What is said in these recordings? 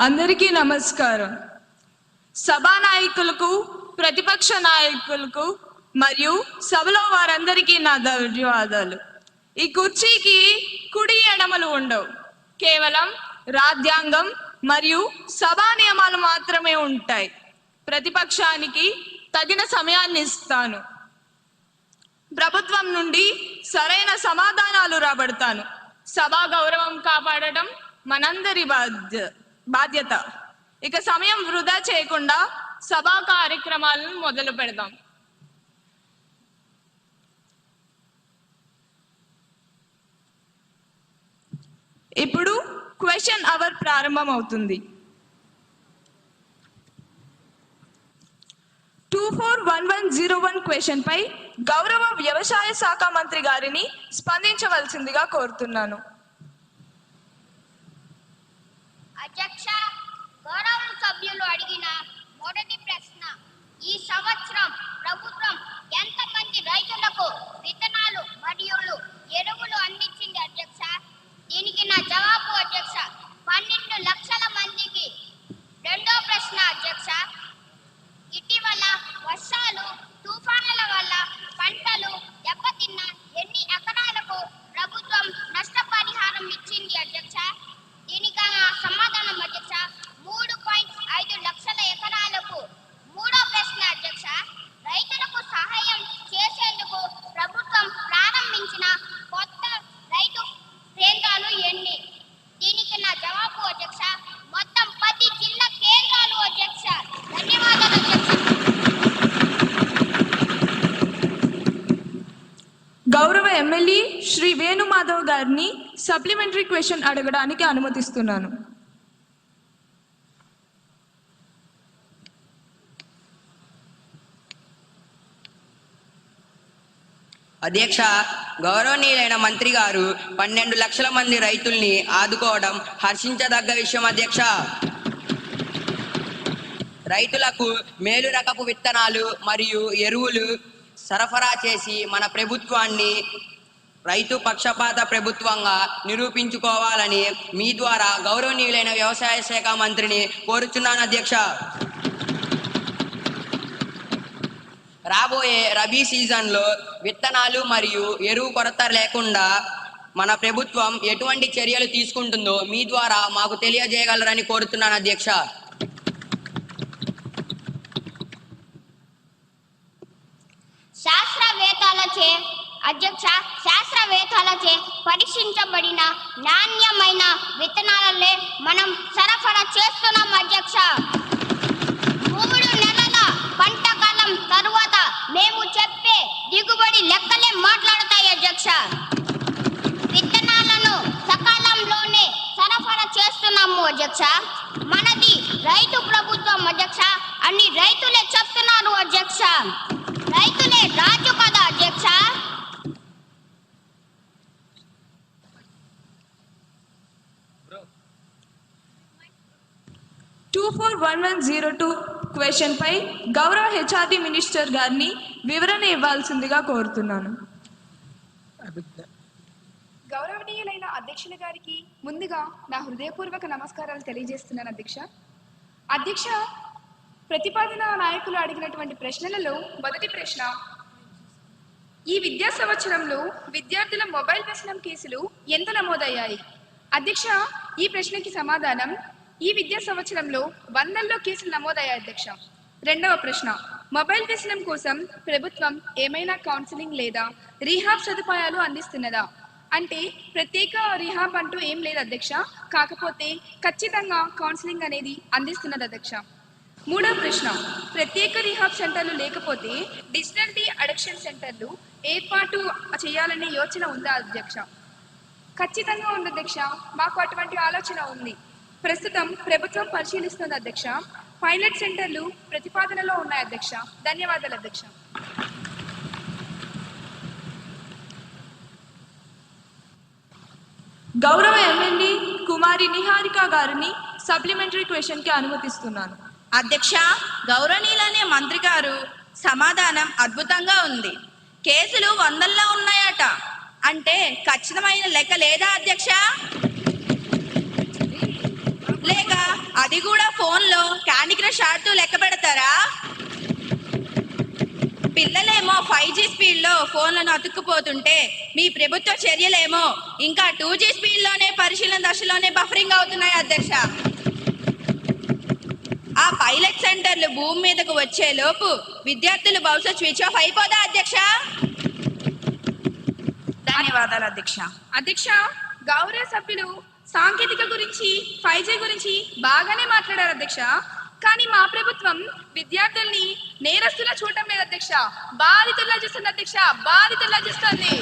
అందరికీ నమస్కారం. సభా నాయకులకు, ప్రతిపక్ష నాయకులకు మరియు సభలో వారందరికీ నా ధన్యవాదాలు. ఈ కుర్చీకి కుడి ఎడమలు ఉండవు, కేవలం రాజ్యాంగం మరియు సభా నియమాలు మాత్రమే ఉంటాయి. ప్రతిపక్షానికి తగిన సమయాన్ని ఇస్తాను. ప్రభుత్వం నుండి సరైన సమాధానాలు రాబడతాను. సభా గౌరవం కాపాడటం మనందరి బాధ్యత. ఇక సమయం వృధా చేయకుండా సభా కార్యక్రమాలను మొదలు పెడదాం. ఇప్పుడు క్వశ్చన్ అవర్ ప్రారంభం అవుతుంది. 241101 క్వశ్చన్ పై గౌరవ వ్యవసాయ శాఖ మంత్రి గారిని స్పందించవలసిందిగా కోరుతున్నాను. అధ్యక్ష, గౌరవ సభ్యులు అడిగిన మొదటి ప్రశ్న, ఈ సంవత్సరం ప్రభుత్వం ఎంతమంది రైతులకు విత్తనాలు మరియు ఎరువులు అందించింది అధ్యక్ష? దీనికి నా జవాబు అధ్యక్ష, 12 లక్షల మందికి. రెండో ప్రశ్న అధ్యక్ష, ఇటీవల వర్షాలు, తుఫానుల వల్ల పంటలు దెబ్బతిన్న ఎన్ని ఎకరాలకు ప్రభుత్వం నష్టపరిహారం ఇచ్చింది అధ్యక్ష? దీనికి సమాధానం అధ్యక్ష, 3.5 లక్షల ఎకరాలకు. మూడో ప్రశ్న అధ్యక్ష, రైతులకు సహాయం చేసేందుకు ప్రభుత్వం ప్రారంభించిన కొత్త రైతు కేంద్రాలు ఎన్ని? దీనికి నా జవాబు అధ్యక్ష, మొత్తం 10 జిల్లా కేంద్రాలు అధ్యక్ష. ధన్యవాదాలు అధ్యక్ష. గౌరవ ఎమ్మెల్యే శ్రీ వేణుమాధవ్ గారిని సప్లిమెంటరీ క్వశ్చన్ అడగడానికి అనుమతిస్తున్నాను. అధ్యక్ష, గౌరవనీయులైన మంత్రి గారు 12 లక్షల మంది రైతుల్ని ఆదుకోవడం హర్షించదగ్గ విషయం అధ్యక్ష. రైతులకు మేలు రకపు విత్తనాలు మరియు ఎరువులు సరఫరా చేసి మన ప్రభుత్వాన్ని రైతు పక్షపాత ప్రభుత్వంగా నిరూపించుకోవాలని మీ ద్వారా గౌరవనీయులైన వ్యవసాయ శాఖ మంత్రిని కోరుచున్నాను అధ్యక్ష. రాబోయే రబీ సీజన్లో విత్తనాలు మరియు ఎరువు కొరత లేకుండా మన ప్రభుత్వం ఎటువంటి చర్యలు తీసుకుంటుందో మీ ద్వారా మాకు తెలియజేయగలరని కోరుతున్నాను అధ్యక్ష. శాస్త్రవేత్తలచే పరీక్షించబడిన నాణ్యమైన విత్తనాలనే మనం సరఫరా చేస్తున్నాం అధ్యక్ష. 3 నెలల పంట కాలం తరువాత మేము చెప్పే దిగుబడి లెక్కలే మాట్లాడతాయి అధ్యక్ష. విత్తనాలను సకాలంలోనే సరఫరా చేస్తున్నాము అధ్యక్ష. మనది రైతు ప్రభుత్వం అధ్యక్ష అని రైతులే చెప్తున్నారు అధ్యక్ష. రైతులే రాజు కదా అధ్యక్ష. 241102 క్వశ్చన్ పై గౌరవ హెచ్ఆర్డి మినిస్టర్ గారిని వివరణ ఇవ్వాల్సిందిగా కోరుతున్నాను. గౌరవనీయులైన అధ్యక్షుల గారికి ముందుగా నా హృదయపూర్వక నమస్కారాలు తెలియజేస్తున్నాను అధ్యక్ష. అధ్యక్ష, ప్రతిపాదన నాయకులు అడిగినటువంటి ప్రశ్నలలో మొదటి ప్రశ్న, ఈ విద్యా సంవత్సరంలో విద్యార్థుల మొబైల్ వ్యసనం కేసులు ఎంత నమోదయ్యాయి? అధ్యక్ష, ఈ ప్రశ్నకి సమాధానం, ఈ విద్యా సంవత్సరంలో 100లో కేసులు నమోదయ్యాయి అధ్యక్ష. రెండవ ప్రశ్న, మొబైల్ వ్యసనం కోసం ప్రభుత్వం ఏమైనా కౌన్సిలింగ్ లేదా రీహాబ్ సదుపాయాలు అందిస్తున్నదా? అంటే ప్రత్యేక రీహాబ్ అంటూ ఏం లేదు అధ్యక్ష, కాకపోతే ఖచ్చితంగా కౌన్సిలింగ్ అనేది అందిస్తున్నది అధ్యక్ష. మూడవ ప్రశ్న, ప్రత్యేక రీహాబ్ సెంటర్లు లేకపోతే డిజిటల్ డి అడిక్షన్ సెంటర్లు ఏర్పాటు చేయాలనే యోచన ఉందా అధ్యక్ష? ఖచ్చితంగా ఉంది అధ్యక్ష, మాకు అటువంటి ఆలోచన ఉంది. ప్రస్తుతం ప్రభుత్వం పరిశీలిస్తుంది అధ్యక్ష. పైలట్ సెంటర్లు ప్రతిపాదనలో ఉన్నాయి అధ్యక్ష. ధన్యవాదాలు అధ్యక్ష. గౌరవ ఎమ్మెల్యే కుమారి నిహారిక గారిని సప్లిమెంటరీ క్వశ్చన్ కి అనుమతిస్తున్నాను. అధ్యక్ష, గౌరవనీయులనే మంత్రి గారు సమాధానం అద్భుతంగా ఉంది. కేసులు 100లో ఉన్నాయట అంటే ఖచ్చితమైన లెక్క లేదా అధ్యక్ష? లేక అది కూడా ఫోన్లో క్యాండీ క్రష్ ఆడుతూ లెక్క పెడతారా? పిల్లలేమో 5G స్పీడ్లో ఫోన్లను అతుక్కుపోతుంటే మీ ప్రభుత్వ చర్యలేమో ఇంకా 2G స్పీడ్లోనే పరిశీలన దశలోనే బఫరింగ్ అవుతున్నాయి అధ్యక్ష. ఆ పైలట్ సెంటర్లు భూమి మీదకు వచ్చే లోపు విద్యార్థులు భవిష్యత్ స్విచ్ ఆఫ్ అయిపోదా అధ్యక్ష? ధన్యవాదాలు అధ్యక్ష. అధ్యక్ష, గౌరవ సభ్యులు సాంకేతిక గురించి 5G గురించి బాగానే మాట్లాడారు అధ్యక్ష. కానీ మా ప్రభుత్వం విద్యార్థుల్ని నేరస్తులా చూడటం లేదు అధ్యక్ష, బాధితుల్లా చూస్తుంది అధ్యక్ష, బాధితుల్లా చూస్తుంది.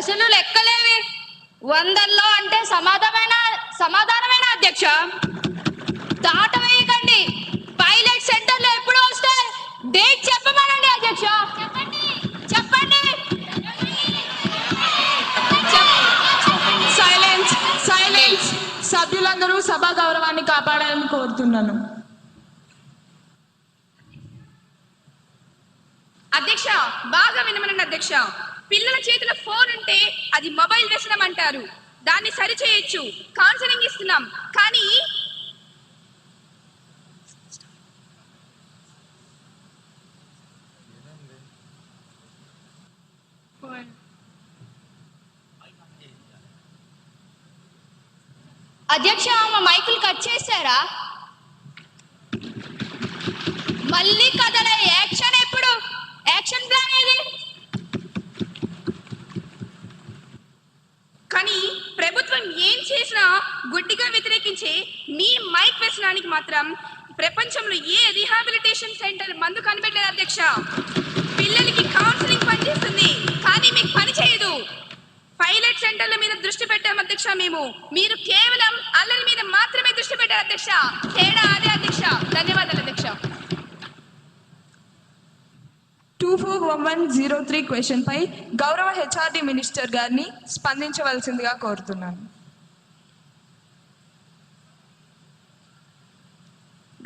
అసలు లెక్కలేవి 100లో అంటే సమాధానమేనా అధ్యక్ష? దాట వేయకండి. పైలట్ సెంటర్లో ఎప్పుడు వస్తాయి? డేట్ చెప్పమనండి అధ్యక్ష. చెప్పండి. సైలెన్స్. సభ్యులందరూ సభా గౌరవాన్ని కాపాడాలని కోరుతున్నాను. అధ్యక్ష, బాగా వినమనండి అధ్యక్ష. పిల్లల చేతిలో ఫోన్ ఉంటే అది మొబైల్ వ్యసనం అంటారు. దాన్ని సరిచేయొచ్చు, కౌన్సిలింగ్ ఇస్తున్నాం. కానీ అధ్యక్ష, మా మైకులు కట్ చేశారా? మళ్ళీ కదలే. యాక్షన్ ఎప్పుడు? యాక్షన్ ప్లాన్ ఏది? కానీ ప్రభుత్వం ఏం చేసినా గుడ్డిగా వ్యతిరేకించే మీ మైక్ వ్యసనానికి మాత్రం ప్రపంచంలో ఏ రీహాబిలిటేషన్ సెంటర్ మందు కనిపెట్టలేదు అధ్యక్ష. పిల్లలకి కౌన్సిలింగ్ పనిచేస్తుంది, కానీ మీకు పని చేయదు. పైలట్ సెంటర్ల మీద దృష్టి పెట్టాం అధ్యక్ష మేము. మీరు కేవలం అల్లరి మీద మాత్రమే దృష్టి పెట్టారు అధ్యక్ష. తేడా అదే అధ్యక్ష. ధన్యవాదాలు అధ్యక్ష. 241103 క్వశ్చన్ పై గౌరవ హెచ్ఆర్డి మినిస్టర్ గారిని స్పందించవలసిందిగా కోరుతున్నాను.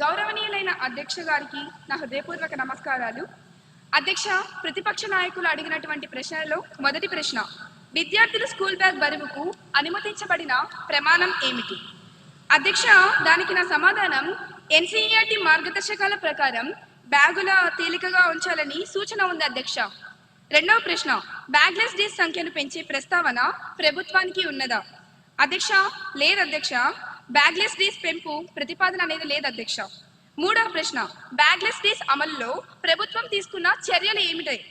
గౌరవనీయులైన అధ్యక్ష గారికి నా హృదయపూర్వక నమస్కారాలు. అధ్యక్ష, ప్రతిపక్ష నాయకులు అడిగినటువంటి ప్రశ్నలలో మొదటి ప్రశ్న, విద్యార్థుల స్కూల్ బ్యాగ్ బరువుకు అనుమతించబడిన ప్రమాణం ఏమిటి? అధ్యక్ష, దానికి నా సమాధానం NCERT మార్గదర్శకాల ప్రకారం బ్యాగుల తేలికగా ఉంచాలని సూచన ఉంది అధ్యక్ష. రెండవ ప్రశ్న, బ్యాగ్లెస్ డేస్ సంఖ్యను పెంచే ప్రస్తావన ప్రభుత్వానికి ఉన్నదా? అధ్యక్ష, లేదు అధ్యక్ష. బ్యాగ్లెస్ డేస్ పెంపు ప్రతిపాదన అనేది లేదు అధ్యక్ష. మూడవ ప్రశ్న, బ్యాగ్లెస్ డేస్ అమలులో ప్రభుత్వం తీసుకున్న చర్యలు ఏమిటాయి?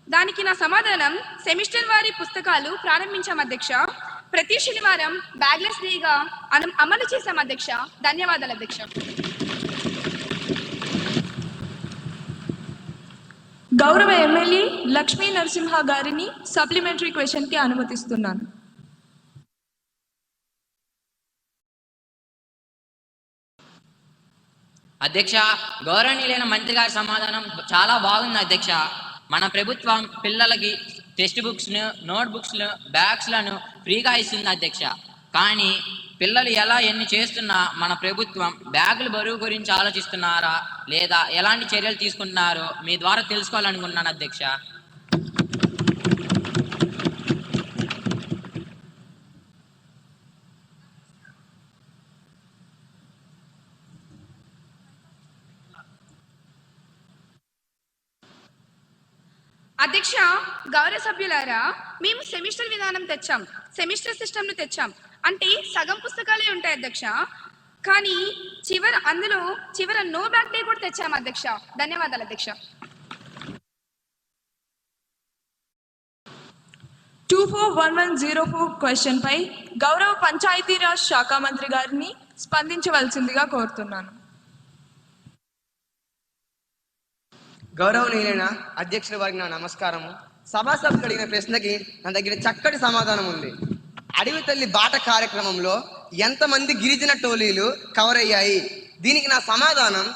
దానికి నా సమాధానం సెమిస్టర్ వారి పుస్తకాలు ప్రారంభించాం అధ్యక్ష. ప్రతి శనివారం బ్యాగ్లెస్ డేగా అమలు చేశాం అధ్యక్ష. ధన్యవాదాలు అధ్యక్ష. గౌరవ ఎమ్మెల్యే లక్ష్మీ నరసింహ గారిని సప్లిమెంటరీ క్వశ్చన్ కి అనుమతిస్తున్నాను. అధ్యక్ష, గౌరవనీయులైన మంత్రి గారి సమాధానం చాలా బాగుంది అధ్యక్ష. మన ప్రభుత్వం పిల్లలకి టెక్స్ట్ బుక్స్ను, నోట్ బుక్స్ను, బ్యాగ్స్లను ఫ్రీగా ఇస్తుంది అధ్యక్ష. కానీ పిల్లలు ఎన్ని చేస్తున్నా మన ప్రభుత్వం బ్యాగుల బరువు గురించి ఆలోచిస్తున్నారా లేదా ఎలాంటి చర్యలు తీసుకుంటున్నారో మీ ద్వారా తెలుసుకోవాలనుకుంటున్నాను అధ్యక్ష. అధ్యక్ష, గౌరవ సభ్యులారా, మేము సెమిస్టర్ విధానం తెచ్చాం, సెమిస్టర్ సిస్టమ్ను తెచ్చాం. అంటే సగం పుస్తకాలే ఉంటాయి అధ్యక్ష. కానీ అందులో చివర నో బ్యాక్ డే కూడా తెచ్చాం అధ్యక్ష. ధన్యవాదాలు అధ్యక్ష. 241104 క్వశ్చన్ పై గౌరవ పంచాయతీరాజ్ శాఖ మంత్రి గారిని స్పందించవలసిందిగా కోరుతున్నాను. గౌరవనీయులైన అధ్యక్షుల వారికి నా నమస్కారము. సభాసభ్యులు అడిగిన ప్రశ్నకి నా దగ్గర చక్కటి సమాధానం ఉంది. అడవి తల్లి బాట కార్యక్రమంలో ఎంతమంది గిరిజన టోలీలు కవర్ అయ్యాయి? దీనికి నా సమాధానం,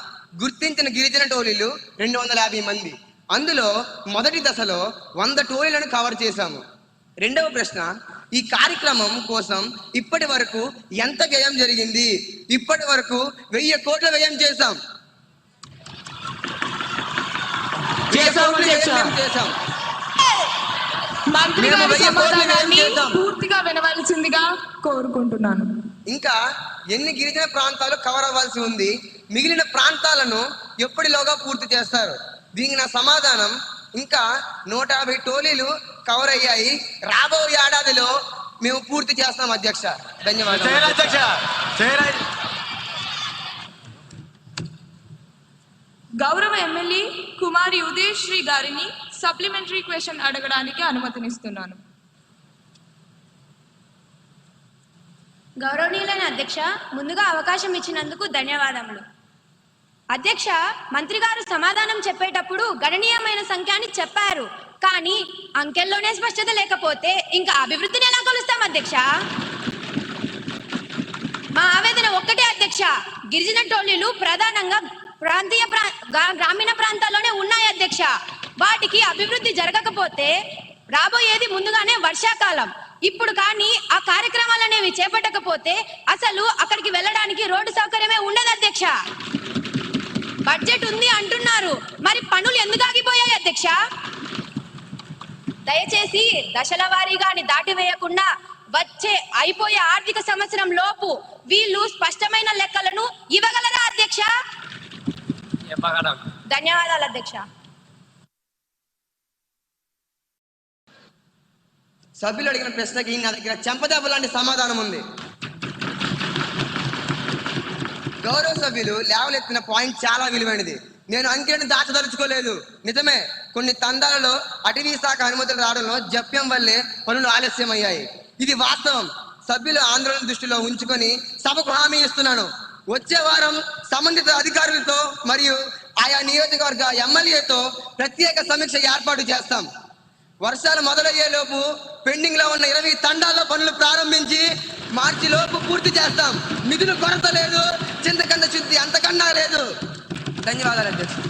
గుర్తించిన గిరిజన టోలీలు 250 మంది. అందులో మొదటి దశలో 100 టోలీలను కవర్ చేశాము. రెండవ ప్రశ్న, ఈ కార్యక్రమం కోసం ఇప్పటి వరకు ఎంత వ్యయం జరిగింది? ఇప్పటి వరకు 1000 కోట్ల వ్యయం చేశాం. మంత్రి మేము గారి 1000 కోట్లు వ్యయం సమాధానాన్ని చేద్దాం. పూర్తిగా వినవలసిందిగా కోరుకుంటున్నాను. ఇంకా ఎన్ని గిరిజన ప్రాంతాలు కవర్ అవ్వాల్సి ఉంది? మిగిలిన ప్రాంతాలను ఎప్పటిలోగా పూర్తి చేస్తారు? దీనికి నా సమాధానం ఇంకా 150 టోలీలు కవర్ అయ్యాయి. రాబో ఏడాదిలో మేము పూర్తి చేస్తాం అధ్యక్ష. ధన్యవాదాలు. గౌరవ ఎమ్మెల్యే కుమారి ఉదయశ్రీ గారిని సప్లిమెంటరీ క్వశ్చన్ అడగడానికి అనుమతినిస్తున్నాను. గౌరవనీయులైన అధ్యక్ష, ముందుగా అవకాశం ఇచ్చినందుకు ధన్యవాదములు. అధ్యక్ష, మంత్రి గారు సమాధానం చెప్పేటప్పుడు గణనీయమైన సంఖ్య అని చెప్పారు, కానీ అంకెల్లోనే స్పష్టత లేకపోతే ఇంకా అభివృద్ధిని ఎలా కొలుస్తాం అధ్యక్ష? మా ఆవేదన ఒక్కటే అధ్యక్ష, గిరిజన టోలీలు ప్రధానంగా గ్రామీణ ప్రాంతాల్లోనే ఉన్నాయి అధ్యక్ష. వాటికి అభివృద్ధి జరగకపోతే రాబోయేది ముందుగానే వర్షాకాలం. ఇప్పుడు కానీ ఆ కార్యక్రమాలు అనేవి చేపట్టకపోతే అసలు అక్కడికి వెళ్ళడానికి రోడ్డు సౌకర్యమే ఉండదు అధ్యక్ష. బడ్జెట్ ఉంది అంటున్నారు, మరి పనులు ఎందుకు ఆగిపోయాయి అధ్యక్ష? దయచేసి దశల వారీగా దాటివేయకుండా వచ్చే అయిపోయే ఆర్థిక సంవత్సరం లోపు వీళ్ళు స్పష్టమైన లెక్కలను ఇవ్వగలరా అధ్యక్ష? ధన్యవాదాలు అధ్యక్ష. సభ్యులు అడిగిన ప్రశ్నకి నా దగ్గర చెంపదెబ్బ లాంటి సమాధానం ఉంది. గౌరవ సభ్యులు లేవలెత్తిన పాయింట్ చాలా విలువైనది. నేను అంకెలను దాచదలుచుకోలేదు. నిజమే, కొన్ని తండాలలో అటవీ శాఖ అనుమతులు రావడంలో జప్యం వల్లే పనులు ఆలస్యమయ్యాయి. ఇది వాస్తవం. సభ్యుల ఆందోళన దృష్టిలో ఉంచుకొని సభకు హామీ ఇస్తున్నాను, వచ్చే వారం సంబంధిత అధికారులతో మరియు ఆయా నియోజకవర్గ ఎమ్మెల్యేతో ప్రత్యేక సమీక్ష ఏర్పాటు చేస్తాం. వర్షాలు మొదలయ్యేలోపు పెండింగ్ లో ఉన్న 20 తండాల్లో పనులు ప్రారంభించి మార్చి లోపు పూర్తి చేస్తాం. నిధులు కొరత లేదు, చింతకండ శుద్ధి అంతకన్నా లేదు. ధన్యవాదాలు అధ్యక్షుడు.